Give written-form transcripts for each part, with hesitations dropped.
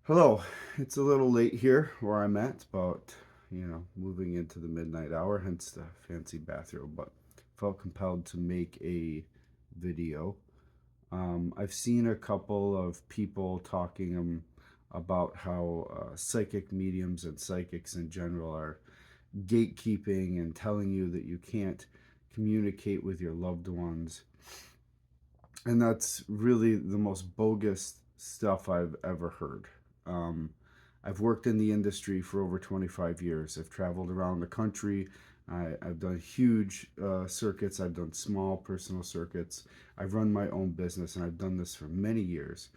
Hello. It's a little late here where I'm at, about, moving into the midnight hour, hence the fancy bathrobe, but felt compelled to make a video. I've seen a couple of people talking about how psychic mediums and psychics in general are gatekeeping and telling you that you can't communicate with your loved ones. And that's really the most bogus stuff I've ever heard. Um, I've worked in the industry for over 25 years. I've traveled around the country. I've done huge circuits. I've done small personal circuits. I've run my own business, and I've done this for many years.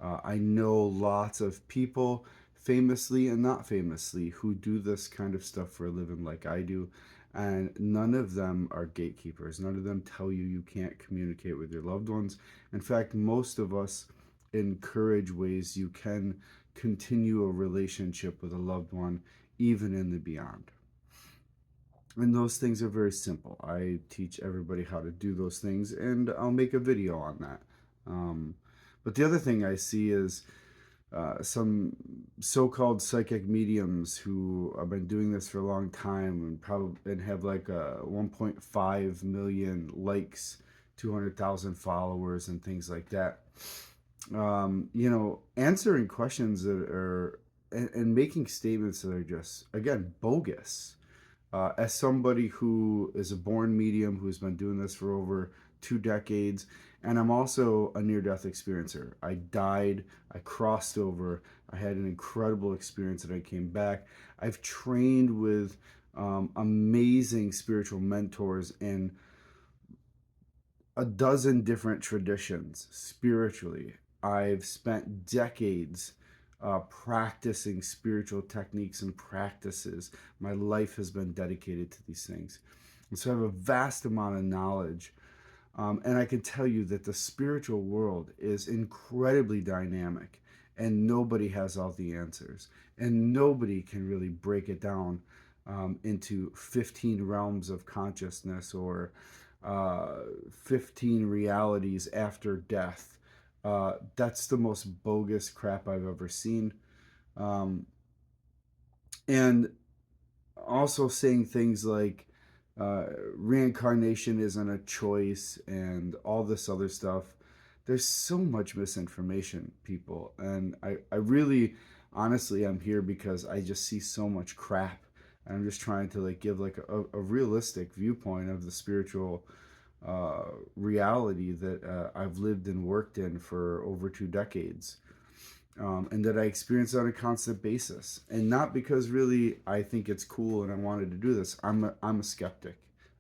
I know lots of people, famously and not famously, who do this kind of stuff for a living like I do. And none of them are gatekeepers. None of them tell you you can't communicate with your loved ones. In fact, most of us encourage ways you can continue a relationship with a loved one, even in the beyond. And those things are very simple. I teach everybody how to do those things, and I'll make a video on that. Um, but the other thing I see is some so-called psychic mediums who have been doing this for a long time and probably have like 1.5 million likes, 200,000 followers, and things like that. Answering questions that are and making statements that are just, again, bogus. As somebody who is a born medium who's been doing this for over 2 decades, and I'm also a near-death experiencer. I died, I crossed over, I had an incredible experience, and I came back. I've trained with amazing spiritual mentors in a dozen different traditions spiritually. I've spent decades practicing spiritual techniques and practices. My life has been dedicated to these things. And so I have a vast amount of knowledge. And I can tell you that the spiritual world is incredibly dynamic, and nobody has all the answers. And nobody can really break it down into 15 realms of consciousness or 15 realities after death. That's the most bogus crap I've ever seen. Um, and also saying things like reincarnation isn't a choice and all this other stuff. There's so much misinformation, people. And I really, honestly, I'm here because I just see so much crap. And I'm just trying to like give like a realistic viewpoint of the spiritual uh, reality that I've lived and worked in for over 2 decades, and that I experience on a constant basis. And not because really I think it's cool and I wanted to do this. I'm a skeptic.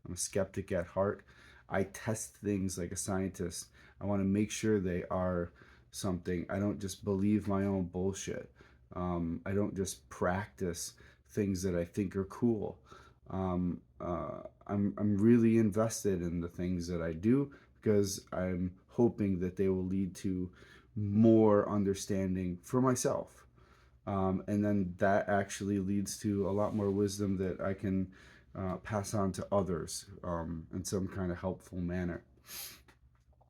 I'm a skeptic at heart. I test things like a scientist. I want to make sure they are something. I don't just believe my own bullshit. I don't just practice things that I think are cool. I'm really invested in the things that I do because I'm hoping that they will lead to more understanding for myself. And then that actually leads to a lot more wisdom that I can pass on to others in some kind of helpful manner.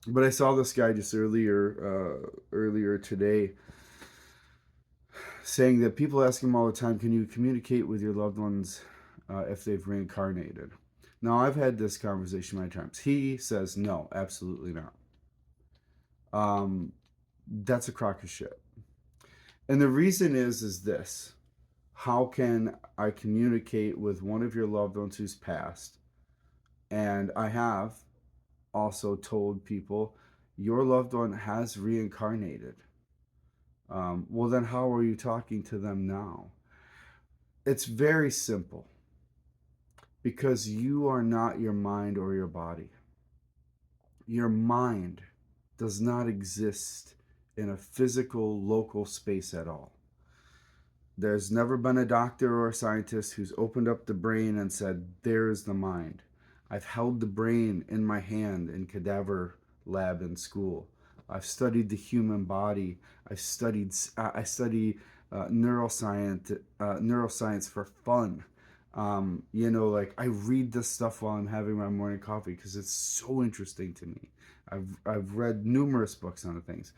But I saw this guy just earlier today saying that people ask him all the time, "Can you communicate with your loved ones if they've reincarnated?" Now, I've had this conversation many times. He says, "No, absolutely not." Um, that's a crock of shit. And the reason is this: how can I communicate with one of your loved ones who's passed? And I have also told people your loved one has reincarnated. Well, then how are you talking to them now? It's very simple, because you are not your mind or your body. Your mind does not exist in a physical, local space at all. There's never been a doctor or a scientist who's opened up the brain and said, there's the mind. I've held the brain in my hand in cadaver lab in school. I've studied the human body. I study neuroscience for fun. Like I read this stuff while I'm having my morning coffee because it's so interesting to me. I've read numerous books on the things.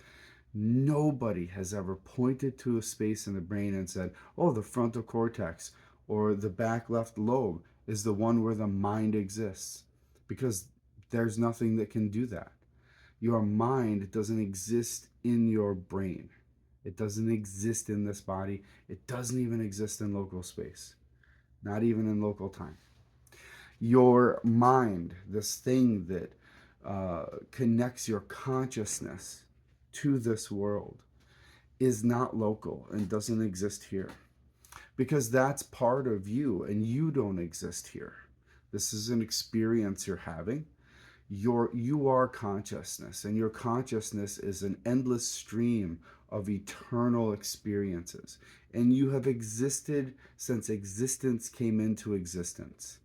Nobody has ever pointed to a space in the brain and said, oh, the frontal cortex or the back left lobe is the one where the mind exists. Because there's nothing that can do that. Your mind doesn't exist in your brain. It doesn't exist in this body. It doesn't even exist in local space, not even in local time. Your mind, this thing that connects your consciousness to this world, is not local and doesn't exist here, because that's part of you and you don't exist here. This is an experience you're having. You are consciousness, and your consciousness is an endless stream of eternal experiences, and you have existed since existence came into existence.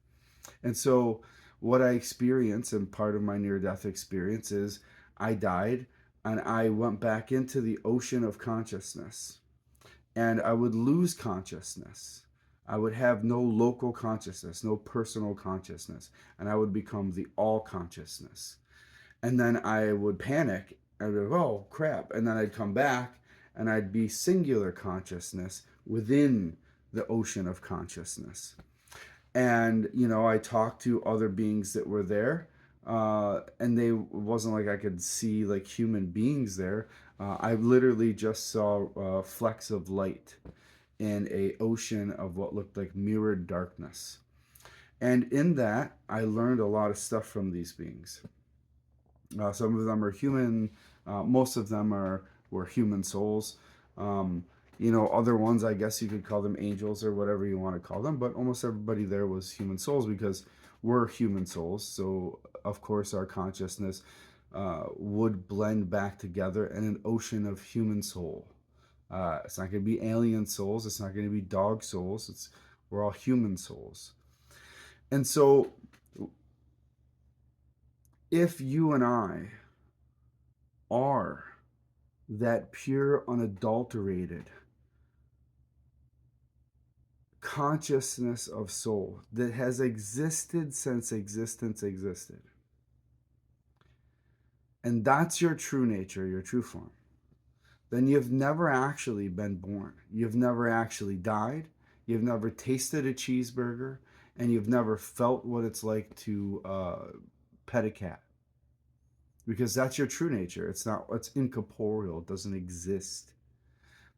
And so what I experience, and part of my near-death experience, is I died and I went back into the ocean of consciousness, and I would lose consciousness. I would have no local consciousness, no personal consciousness, and I would become the all consciousness. And then I would panic. I would go, oh crap. And then I'd come back and I'd be singular consciousness within the ocean of consciousness. And, I talked to other beings that were there. And it wasn't like I could see like human beings there. I literally just saw flecks of light in a ocean of what looked like mirrored darkness. And in that, I learned a lot of stuff from these beings. Some of them are human. Most of them were human souls. Other ones, I guess you could call them angels or whatever you want to call them. But almost everybody there was human souls, because we're human souls. So, of course, our consciousness would blend back together in an ocean of human soul. It's not going to be alien souls. It's not going to be dog souls. We're all human souls. And so if you and I are that pure, unadulterated consciousness of soul that has existed since existence existed, and that's your true nature, your true form, then you've never actually been born. You've never actually died. You've never tasted a cheeseburger, and you've never felt what it's like to pet a cat. Because that's your true nature. It's incorporeal. It doesn't exist.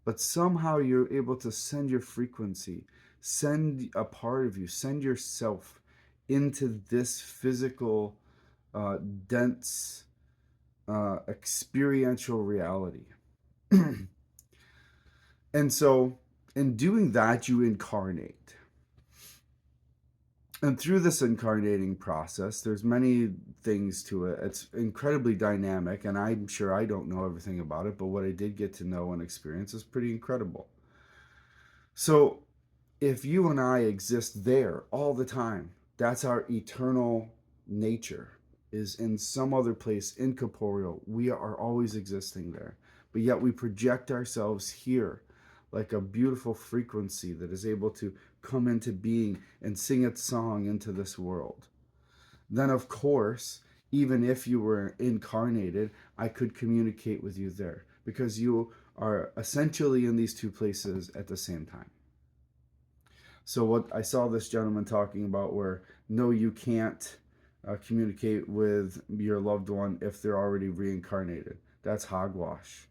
But somehow you're able to send your frequency, send a part of you, send yourself into this physical, dense, experiential reality. And so in doing that, you incarnate. And through this incarnating process, there's many things to it. It's incredibly dynamic, and I'm sure I don't know everything about it, but what I did get to know and experience is pretty incredible. So if you and I exist there all the time, that's our eternal nature, is in some other place, incorporeal. We are always existing there, but yet we project ourselves here like a beautiful frequency that is able to come into being and sing its song into this world. Then, of course, even if you were incarnated, I could communicate with you there, because you are essentially in these two places at the same time. So what I saw this gentleman talking about, where no, you can't communicate with your loved one if they're already reincarnated. That's hogwash.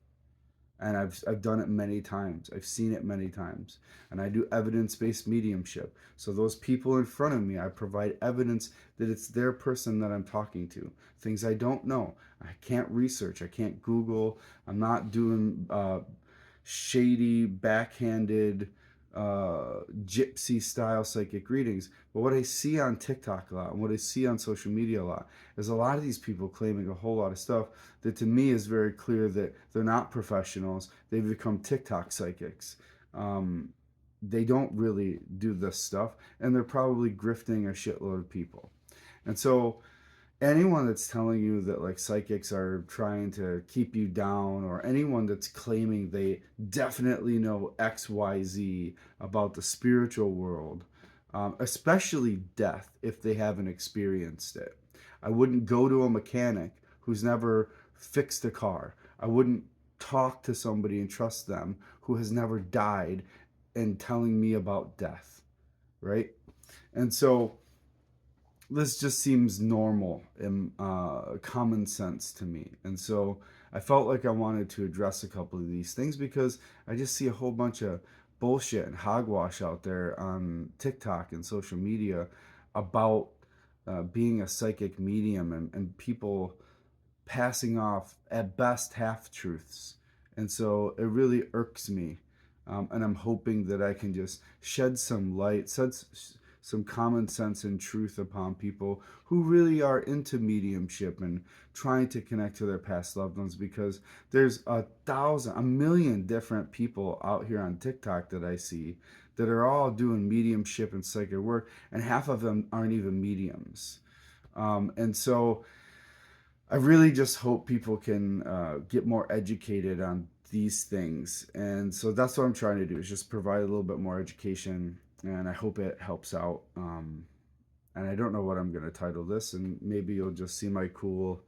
And I've done it many times. I've seen it many times. And I do evidence-based mediumship. So those people in front of me, I provide evidence that it's their person that I'm talking to. Things I don't know. I can't research. I can't Google. I'm not doing shady, backhanded, gypsy style psychic readings. But what I see on TikTok a lot, and what I see on social media a lot, is a lot of these people claiming a whole lot of stuff that to me is very clear that they're not professionals. They've become TikTok psychics. They don't really do this stuff, and they're probably grifting a shitload of people. And so anyone that's telling you that like psychics are trying to keep you down, or anyone that's claiming they definitely know XYZ about the spiritual world, especially death, if they haven't experienced it. I wouldn't go to a mechanic who's never fixed a car. I wouldn't talk to somebody and trust them who has never died and telling me about death, right? And so this just seems normal and common sense to me. And so I felt like I wanted to address a couple of these things because I just see a whole bunch of bullshit and hogwash out there on TikTok and social media about being a psychic medium, and people passing off at best half truths. And so it really irks me. And I'm hoping that I can just shed some light, some common sense and truth upon people who really are into mediumship and trying to connect to their past loved ones, because there's a million different people out here on TikTok that I see that are all doing mediumship and psychic work, and half of them aren't even mediums. And so I really just hope people can get more educated on these things. And so that's what I'm trying to do, is just provide a little bit more education. And I hope it helps out. And I don't know what I'm going to title this. And maybe you'll just see my cool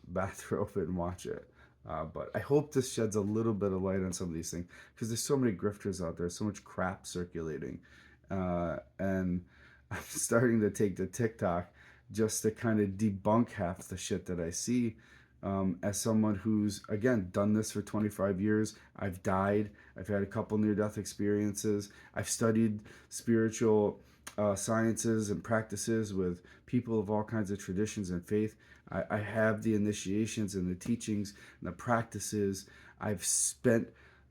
bathrobe and watch it. But I hope this sheds a little bit of light on some of these things, because there's so many grifters out there, so much crap circulating. And I'm starting to take to TikTok just to kind of debunk half the shit that I see. As someone who's, again, done this for 25 years, I've died. I've had a couple near-death experiences. I've studied spiritual sciences and practices with people of all kinds of traditions and faith. I have the initiations and the teachings and the practices. I've spent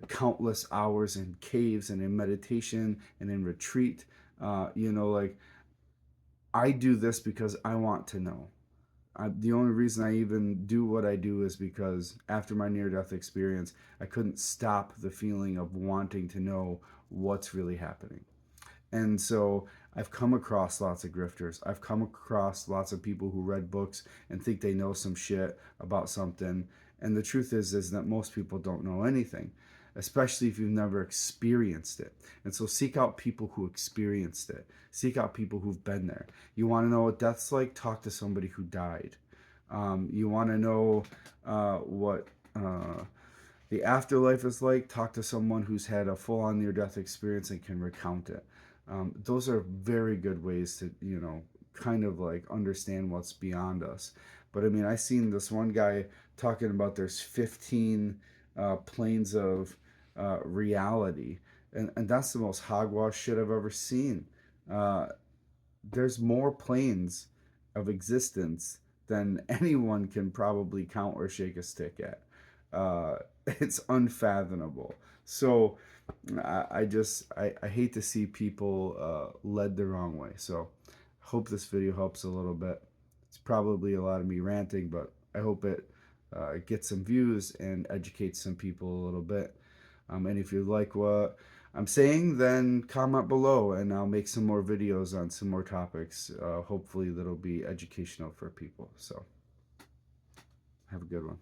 countless hours in caves and in meditation and in retreat. Like, I do this because I want to know. The only reason I even do what I do is because after my near death experience, I couldn't stop the feeling of wanting to know what's really happening. And so I've come across lots of grifters. I've come across lots of people who read books and think they know some shit about something. And the truth is that most people don't know anything, especially if you've never experienced it. And so seek out people who experienced it. Seek out people who've been there. You want to know what death's like? Talk to somebody who died. You want to know what the afterlife is like? Talk to someone who's had a full-on near-death experience and can recount it. Those are very good ways to, kind of like understand what's beyond us. But I mean, I seen this one guy talking about there's 15 planes of reality, and that's the most hogwash shit I've ever seen. Uh, there's more planes of existence than anyone can probably count or shake a stick at. It's unfathomable. So I hate to see people led the wrong way. So hope this video helps a little bit. It's probably a lot of me ranting, but I hope it gets some views and educates some people a little bit. And if you like what I'm saying, then comment below and I'll make some more videos on some more topics. Hopefully that'll be educational for people. So have a good one.